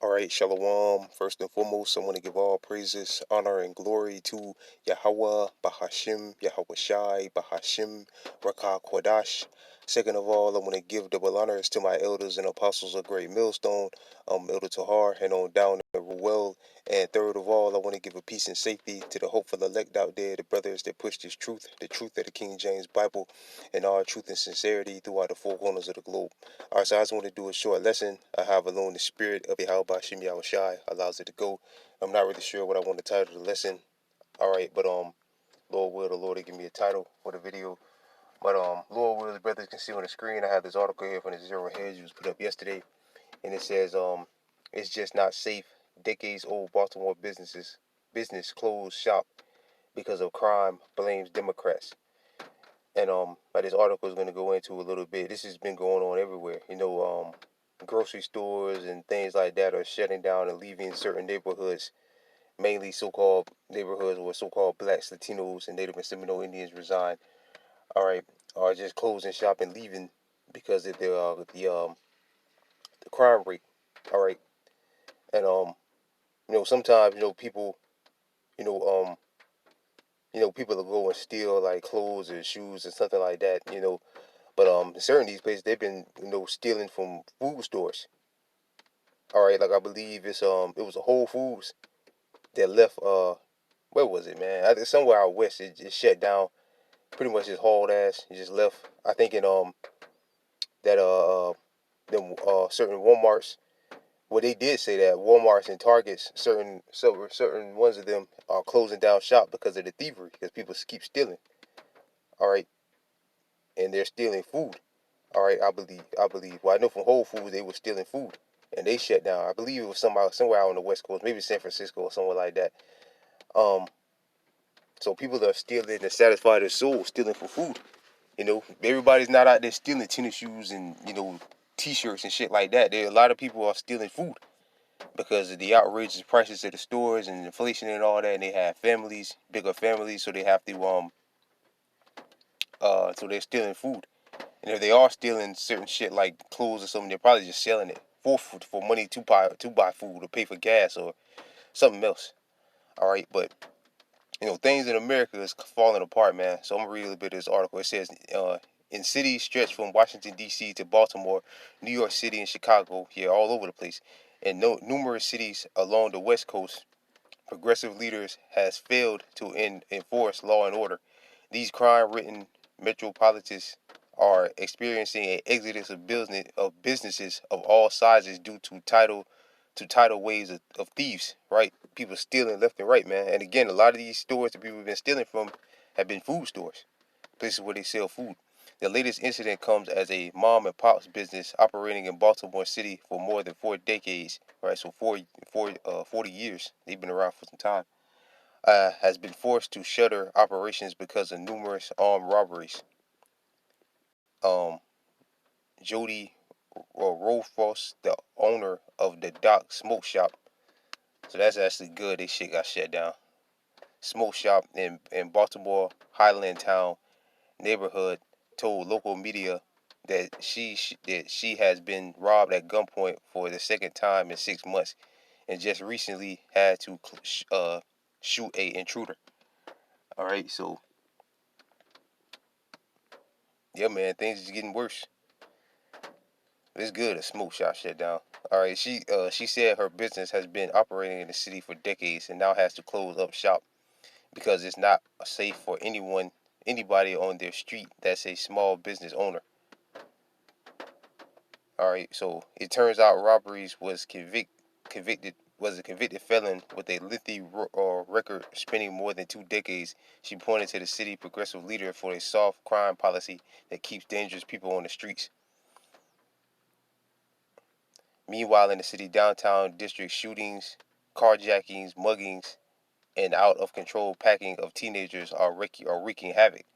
All right, Shalom. First and foremost, I want to give all praises, honor, and glory to Yahweh, Bahashim, Yahweh Shai, Bahashim, Rakah Kwadash. Second of all, I want to give double honors to my elders and apostles of Great Millstone, Elder Tahar, and on down to Ruel. And third of all, I want to give a peace and safety to the hopeful elect out there, the brothers that push this truth, the truth of the King James Bible, and all truth and sincerity throughout the four corners of the globe. All right, so I just want to do a short lesson. I have alone the spirit of Yahweh Bashim Yahweh Shai allows it to go. I'm not really sure what I want to title the lesson. All right, but Lord will, the Lord will give me a title for the video. But Lord will, the brothers can see on the screen. I have this article here from the Zero Hedge. It was put up yesterday, and it says it's just not safe. Decades old Baltimore business closed shop because of crime, blames Democrats. And this article is going to go into a little bit. This has been going on everywhere. Grocery stores and things like that are shutting down and leaving certain neighborhoods, mainly so-called neighborhoods where so-called blacks, Latinos, and Native and Seminole Indians reside. All right, are just closing shop and leaving because of the crime rate. All right, and sometimes people you know people will go and steal like clothes or shoes or something like that. But in certain of these places they've been stealing from food stores. All right, like I believe it was a Whole Foods that left where was it, man? I think somewhere out west it shut down. Pretty much just hauled ass. It just left. I think in that them certain WalMarts. Well, they did say that WalMarts and Targets, certain ones of them are closing down shop because of the thievery, because people keep stealing. All right, and they're stealing food. All right, I believe. Well, I know from Whole Foods they were stealing food, and they shut down. I believe it was somewhere out on the West Coast, maybe San Francisco or somewhere like that. Um, so people are stealing to satisfy their soul, stealing for food. Everybody's not out there stealing tennis shoes and T-shirts and shit like that. A lot of people are stealing food because of the outrageous prices at the stores and inflation and all that. And they have families, bigger families, so they have to so they're stealing food. And if they are stealing certain shit like clothes or something, they're probably just selling it for money to buy food or pay for gas or something else. All right, but things in America is falling apart, man. So I'm gonna read a little bit of this article. It says, in cities stretched from Washington D.C. to Baltimore, New York City, and Chicago, yeah, all over the place, and numerous cities along the West Coast, progressive leaders has failed to enforce law and order. These crime-ridden metropolises are experiencing an exodus of businesses of all sizes due to tidal waves of thieves. Right, people stealing left and right, man. And again, a lot of these stores that people have been stealing from have been food stores, places where they sell food. The latest incident comes as a mom and pop's business operating in Baltimore City for more than 4 decades, right? So 40 years. They've been around for some time. Has been forced to shutter operations because of numerous armed robberies. Um, Jody Rolfos, the owner of the Dock Smoke Shop. So that's actually good. They shit got shut down. Smoke shop in Baltimore Highlandtown neighborhood told local media that she has been robbed at gunpoint for the second time in 6 months, and just recently had to shoot a intruder. All right, so yeah, man, things is getting worse. It's good. A smoke shop shut down. All right, she said her business has been operating in the city for decades and now has to close up shop because it's not safe for anybody on their street that's a small business owner. All right, so it turns out robberies convicted was a convicted felon with a lengthy record spanning more than 2 decades. She pointed to the city progressive leader for a soft crime policy that keeps dangerous people on the streets. Meanwhile, in the city downtown district, shootings, carjackings, muggings, and out of control packing of teenagers are wreaking havoc.